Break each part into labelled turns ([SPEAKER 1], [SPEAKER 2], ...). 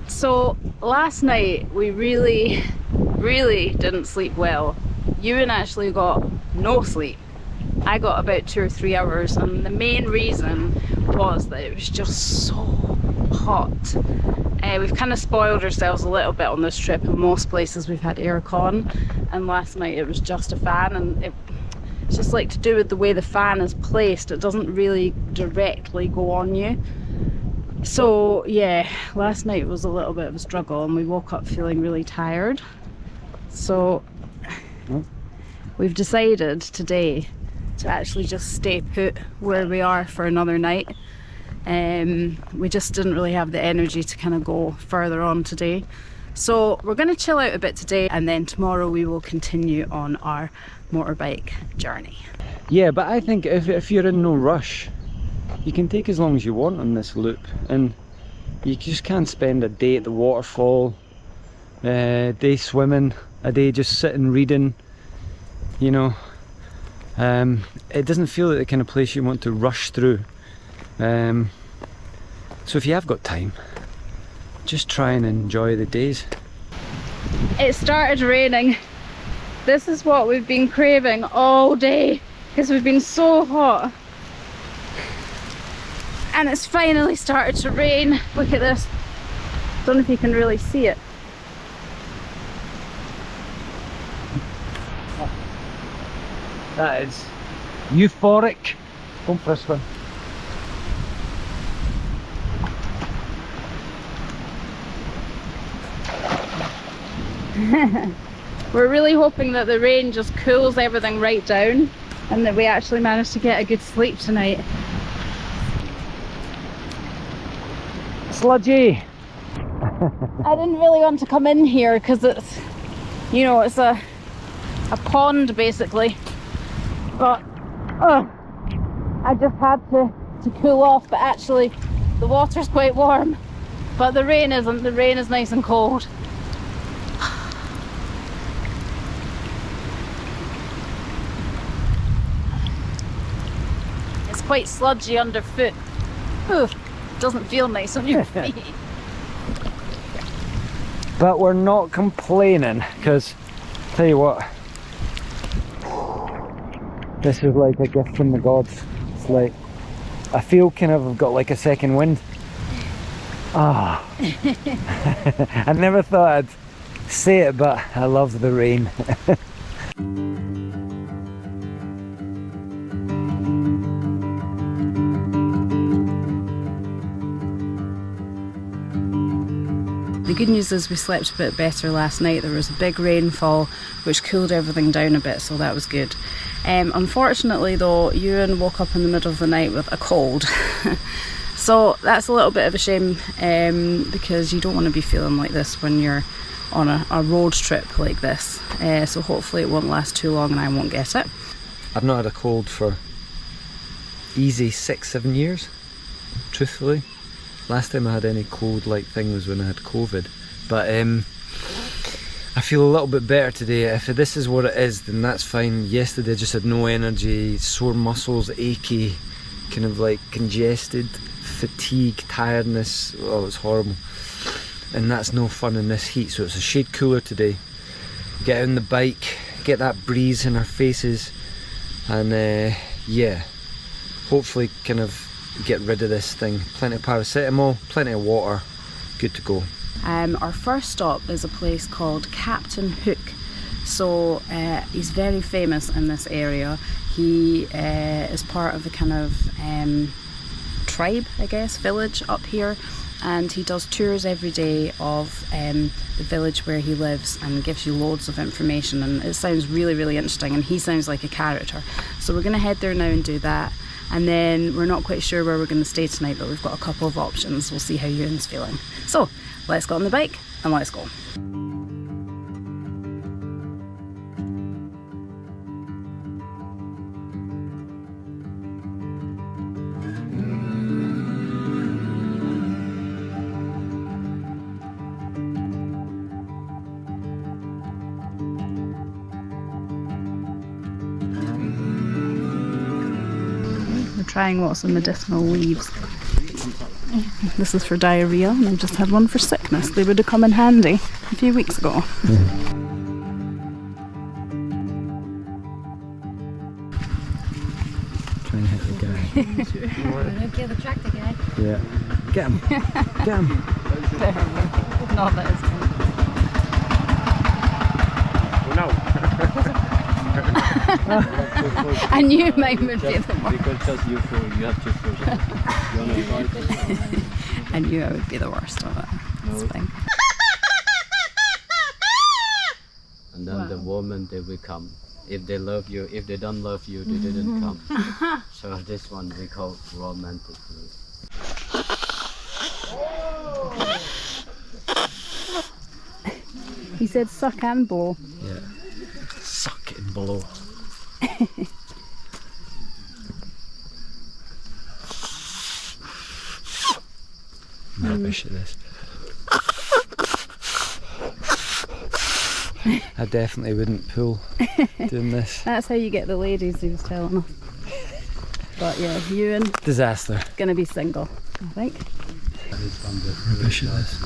[SPEAKER 1] So last night we really didn't sleep well. Ewan actually got no sleep. I got about 2 or 3 hours, and the main reason was that it was just so hot. We've kind of spoiled ourselves a little bit on this trip. In most places we've had aircon, and last night it was just a fan, and it's just like to do with the way the fan is placed, it doesn't really directly go on you. So yeah, last night was a little bit of a struggle, and we woke up feeling really tired. So we've decided today to actually just stay put where we are for another night. We just didn't really have the energy to kind of go further on today. So we're going to chill out a bit today, and then tomorrow we will continue on our motorbike journey.
[SPEAKER 2] Yeah, but I think if you're in no rush, you can take as long as you want on this loop, and you just can't spend a day at the waterfall, a day swimming, a day just sitting reading, you know. It doesn't feel like the kind of place you want to rush through. So if you have got time, just try and enjoy the days.
[SPEAKER 1] It started raining. This is what we've been craving all day because we've been so hot. And it's finally started to rain. Look at this. Don't know if you can really see it.
[SPEAKER 2] That is euphoric. Going for this one.
[SPEAKER 1] We're really hoping that the rain just cools everything right down, and that we actually manage to get a good sleep tonight.
[SPEAKER 2] Sludgy!
[SPEAKER 1] I didn't really want to come in here because it's, you know, it's a pond basically, but I just had to cool off. But actually the water's quite warm, but the rain isn't. The rain is nice and cold. It's quite sludgy underfoot. Ooh, doesn't feel nice on your feet.
[SPEAKER 2] But we're not complaining, because tell you what, this is like a gift from the gods. It's like, I feel kind of I've got like a second wind. Ah. I never thought I'd say it, but I love the rain.
[SPEAKER 1] The good news is we slept a bit better last night. There was a big rainfall which cooled everything down a bit, so that was good. Unfortunately though, Ewan woke up in the middle of the night with a cold. So that's a little bit of a shame, because you don't want to be feeling like this when you're on a road trip like this. So hopefully it won't last too long and I won't get it.
[SPEAKER 2] I've not had a cold for easy 6-7 years, truthfully. Last time I had any cold-like thing was when I had COVID. But I feel a little bit better today. If this is what it is, then that's fine. Yesterday I just had no energy, sore muscles, achy, kind of like congested, fatigue, tiredness. Oh, it's horrible. And that's no fun in this heat, so it's a shade cooler today. Get on the bike, get that breeze in our faces, and yeah, hopefully kind of get rid of this thing. Plenty of paracetamol, plenty of water, good to go.
[SPEAKER 1] Our first stop is a place called Captain Hook. So he's very famous in this area. He is part of the kind of tribe, I guess, village up here, and he does tours every day of the village where he lives and gives you loads of information, and it sounds really interesting, and he sounds like a character. So we're going to head there now and do that. And then we're not quite sure where we're going to stay tonight, but we've got a couple of options. We'll see how Ewan's feeling. So let's get on the bike and let's go. Trying lots of medicinal leaves. This is for diarrhea, and I just had one for sickness. They would have come in handy a few weeks ago.
[SPEAKER 2] Try and hit the guy.
[SPEAKER 3] Kill the tractor guy.
[SPEAKER 2] Yeah. Get him. Get him.
[SPEAKER 1] Not that it's
[SPEAKER 4] No.
[SPEAKER 1] I knew mine would be the worst.
[SPEAKER 4] Because just you have to push.
[SPEAKER 1] I knew I would be the worst of it. It's fine.
[SPEAKER 4] And then the woman, they will come. If they love you, if they don't love you, they didn't come. So this one we call romantic love.
[SPEAKER 1] He said suck and blow.
[SPEAKER 2] Yeah. Suck it and blow. Rubbish at this. I definitely wouldn't pull doing this.
[SPEAKER 1] That's how you get the ladies, he was telling us. But yeah, Ewan
[SPEAKER 2] Disaster.
[SPEAKER 1] gonna be single, I think.
[SPEAKER 2] Rubbish at this.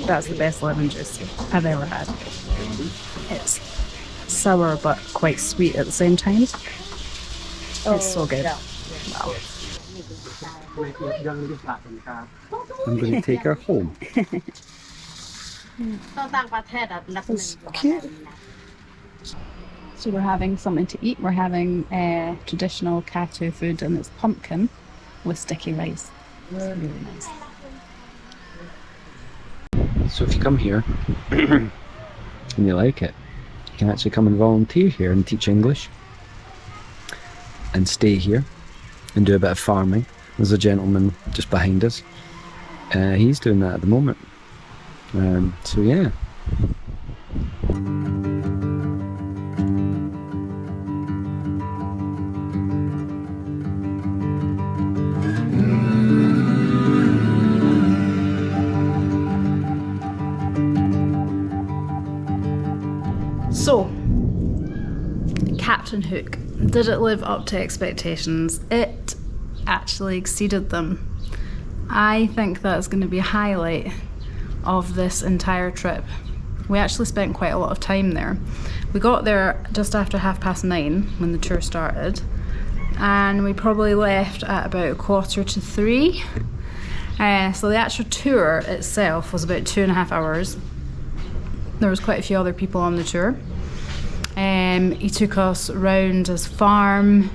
[SPEAKER 1] That's the best lemon juice I've ever had. It's sour but quite sweet at the same time. It's so good. Wow.
[SPEAKER 2] I'm going to take her home.
[SPEAKER 3] That's
[SPEAKER 1] cute. So we're having something to eat. We're having traditional Katu food, and it's pumpkin with sticky rice. It's really nice.
[SPEAKER 2] So if you come here and you like it, you can actually come and volunteer here and teach English and stay here and do a bit of farming. There's a gentleman just behind us. He's doing that at the moment. So yeah.
[SPEAKER 1] So, Captain Hook, did it live up to expectations? It actually exceeded them. I think that's going to be a highlight of this entire trip. We actually spent quite a lot of time there. We got there just after 9:30 when the tour started, and we probably left at about 2:45. So the actual tour itself was about 2.5 hours. There was quite a few other people on the tour. He took us round his farm,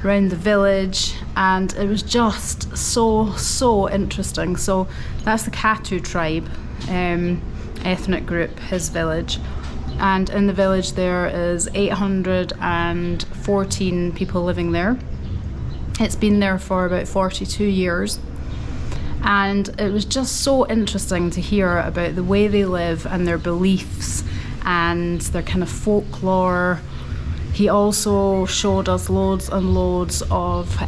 [SPEAKER 1] around the village, and it was just so interesting. So that's the Katu tribe, ethnic group, his village, and in the village there is 814 people living there. It's been there for about 42 years, and it was just so interesting to hear about the way they live and their beliefs and their kind of folklore. He also showed us loads and loads of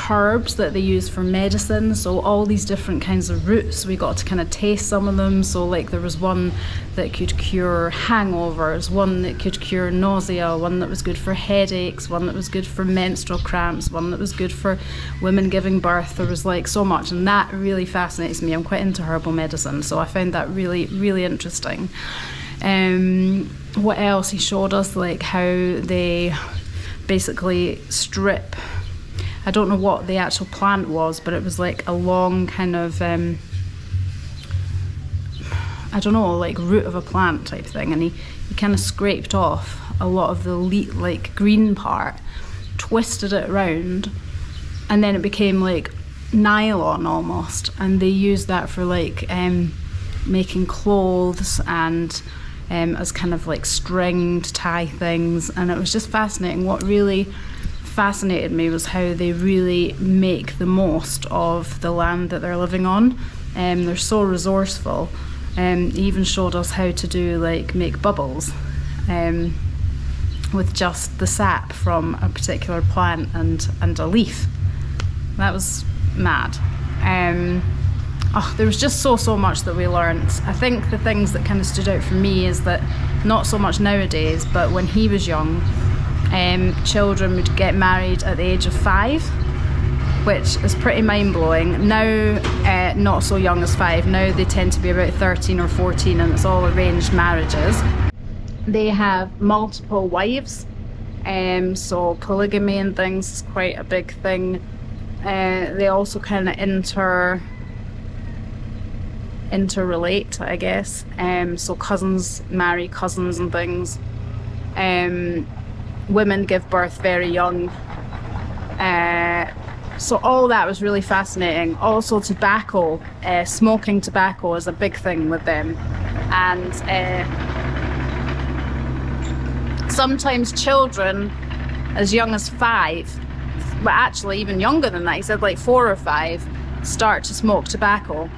[SPEAKER 1] herbs that they use for medicine, so all these different kinds of roots. We got to kind of taste some of them. So like there was one that could cure hangovers, one that could cure nausea, one that was good for headaches, one that was good for menstrual cramps, one that was good for women giving birth. There was like so much, and that really fascinates me. I'm quite into herbal medicine, so I found that really interesting. What else? He showed us like how they basically strip, I don't know what the actual plant was, but it was like a long kind of I don't know, like root of a plant type thing, and he kind of scraped off a lot of the like green part, twisted it around, and then it became like nylon almost, and they used that for like making clothes and as kind of like string to tie things. And it was just fascinating. What really fascinated me was how they really make the most of the land that they're living on. They're so resourceful, He even showed us how to do make bubbles with just the sap from a particular plant and a leaf. That was mad. There was just so much that we learned. I think the things that kind of stood out for me is that not so much nowadays, but when he was young, children would get married at the age of 5, which is pretty mind-blowing. Now, not so young as 5. Now they tend to be about 13 or 14, and it's all arranged marriages. They have multiple wives, so polygamy and things is quite a big thing. They also kind of interrelate, I guess. So cousins marry cousins and things. Women give birth very young. So all that was really fascinating. Also tobacco, smoking tobacco is a big thing with them. And sometimes children as young as 5, but actually even younger than that, he said 4 or 5, start to smoke tobacco.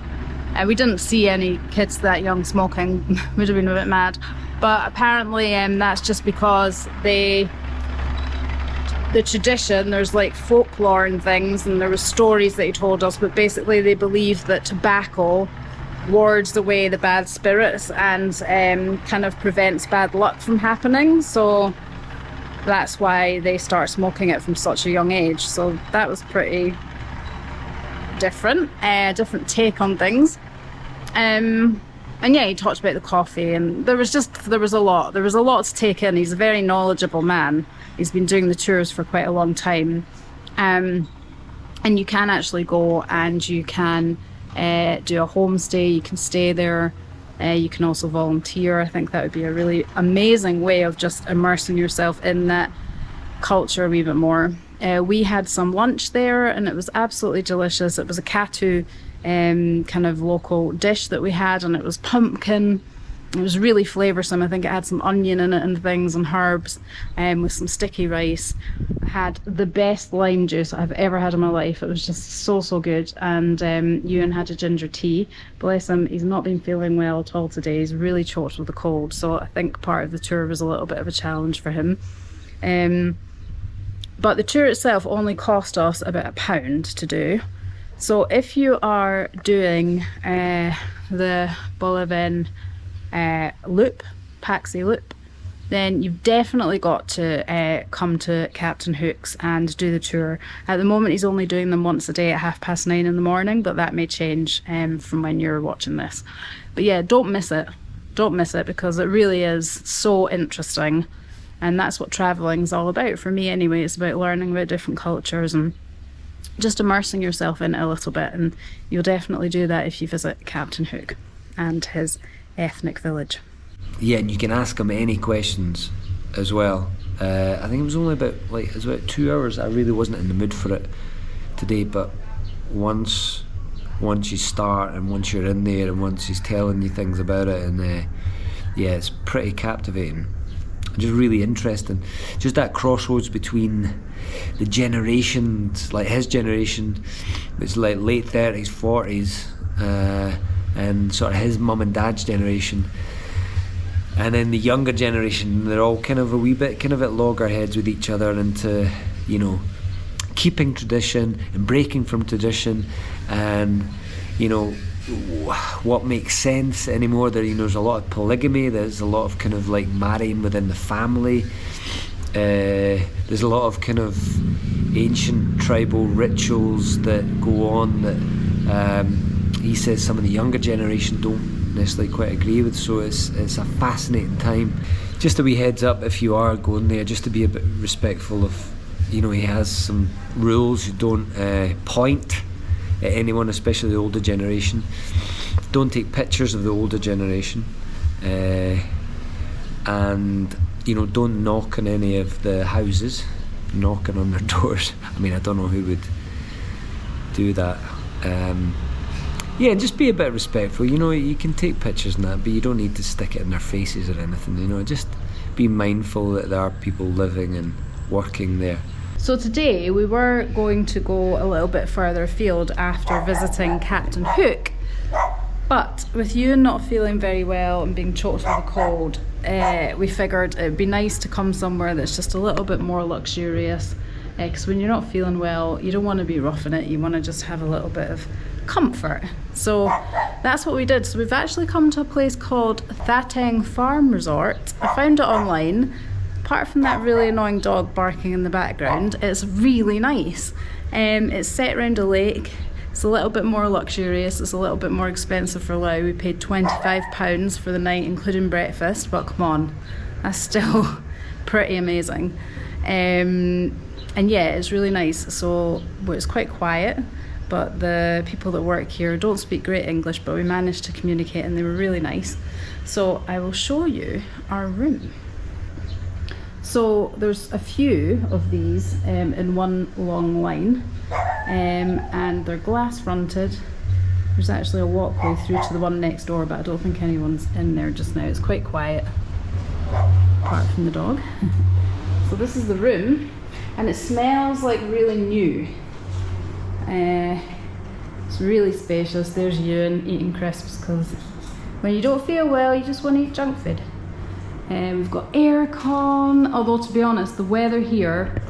[SPEAKER 1] We didn't see any kids that young smoking. Would have been a bit mad. But apparently that's just because the tradition, there's folklore and things, and there were stories that he told us, but basically they believe that tobacco wards away the bad spirits and kind of prevents bad luck from happening. So that's why they start smoking it from such a young age. So that was pretty different take on things. And yeah, he talked about the coffee, and there was a lot to take in. He's a very knowledgeable man. He's been doing the tours for quite a long time, and you can actually go and you can do a homestay. You can stay there. You can also volunteer. I think that would be a really amazing way of just immersing yourself in that culture a wee bit more. We had some lunch there, and it was absolutely delicious. It was a Katu kind of local dish that we had, and it was pumpkin. It was really flavoursome. I think it had some onion in it and things and herbs, with some sticky rice. I had the best lime juice I've ever had in my life. It was just so good. And Ewan had a ginger tea. Bless him, he's not been feeling well at all today. He's really choked with a cold, so I think part of the tour was a little bit of a challenge for him. But the tour itself only cost us about £1 to do. So if you are doing the Bolaven loop, Pakse loop, then you've definitely got to come to Captain Hook's and do the tour. At the moment he's only doing them once a day at 9:30 in the morning, but that may change from when you're watching this. But yeah, don't miss it because it really is so interesting, and that's what traveling's all about for me anyway. It's about learning about different cultures and just immersing yourself in it a little bit, and you'll definitely do that if you visit Captain Hook and his ethnic village.
[SPEAKER 2] Yeah, and you can ask him any questions as well. I think it was only about 2 hours. I really wasn't in the mood for it today, but once you start and once you're in there and once he's telling you things about it, and yeah, it's pretty captivating. Just really interesting. Just that crossroads between the generations, his generation, it's late 30s, 40s, and sort of his mum and dad's generation, and then the younger generation. They're all kind of a wee bit kind of at loggerheads with each other into, keeping tradition and breaking from tradition, and what makes sense anymore. There's a lot of polygamy, there's a lot of kind of marrying within the family, there's a lot of kind of ancient tribal rituals that go on that he says some of the younger generation don't necessarily quite agree with, so it's a fascinating time. Just a wee heads up if you are going there, just to be a bit respectful of, he has some rules. You don't point at anyone, especially the older generation. Don't take pictures of the older generation, and don't knock on any of the houses, knocking on their doors. I mean, I don't know who would do that. Yeah, just be a bit respectful. You can take pictures and that, but you don't need to stick it in their faces or anything. Just be mindful that there are people living and working there.
[SPEAKER 1] So today we were going to go a little bit further afield after visiting Captain Hook, But with Ewan not feeling very well and being choked with a cold, we figured it would be nice to come somewhere that's just a little bit more luxurious, because when you're not feeling well, you don't want to be roughing it, you want to just have a little bit of comfort. So that's what we did. So we've actually come to a place called Thateng Farm Resort. I found it online. Apart from that really annoying dog barking in the background, it's really nice. It's set around a lake. It's a little bit more luxurious, it's a little bit more expensive for Laos. We paid £25 for the night, including breakfast, but come on, that's still pretty amazing. And yeah, it's really nice. So it's quite quiet, but the people that work here don't speak great English, but we managed to communicate and they were really nice. So I will show you our room. So there's a few of these in one long line, and they're glass fronted. There's actually a walkway through to the one next door, but I don't think anyone's in there just now. It's quite quiet, apart from the dog. So this is the room, and it smells like really new. It's really spacious. There's Ewan eating crisps, because when you don't feel well, you just want to eat junk food. We've got aircon, although to be honest, the weather here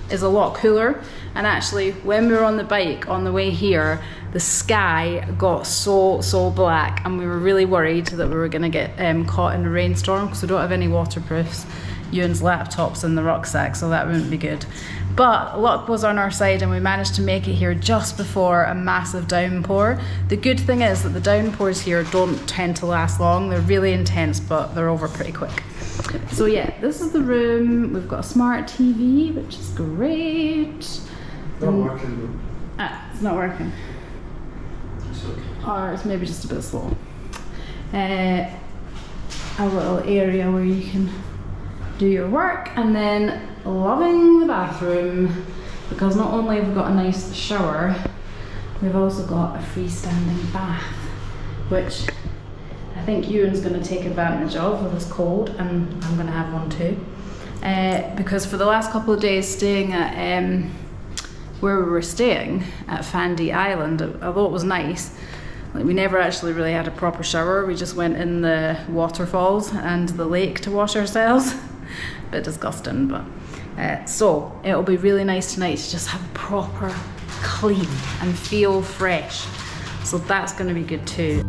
[SPEAKER 1] is a lot cooler. And actually, when we were on the bike on the way here, the sky got so black, and we were really worried that we were going to get caught in a rainstorm, because we don't have any waterproofs. Ewan's laptop's in the rucksack, so that wouldn't be good. But luck was on our side, and we managed to make it here just before a massive downpour. The good thing is that the downpours here don't tend to last long. They're really intense, but they're over pretty quick. So yeah, this is the room. We've got a smart TV, which is great.
[SPEAKER 2] Not working.
[SPEAKER 1] It's not working.
[SPEAKER 2] It's okay.
[SPEAKER 1] Or it's maybe just a bit slow. A little area where you can do your work, and then loving the bathroom, because not only have we got a nice shower, we've also got a freestanding bath, which I think Ewan's going to take advantage of with his cold, and I'm going to have one too. Because for the last couple of days staying at where we were staying at Fandee Island, although it was nice, like, we never actually really had a proper shower. We just went in the waterfalls and the lake to wash ourselves. A bit disgusting, but so it'll be really nice tonight to just have a proper clean and feel fresh. So that's going to be good too.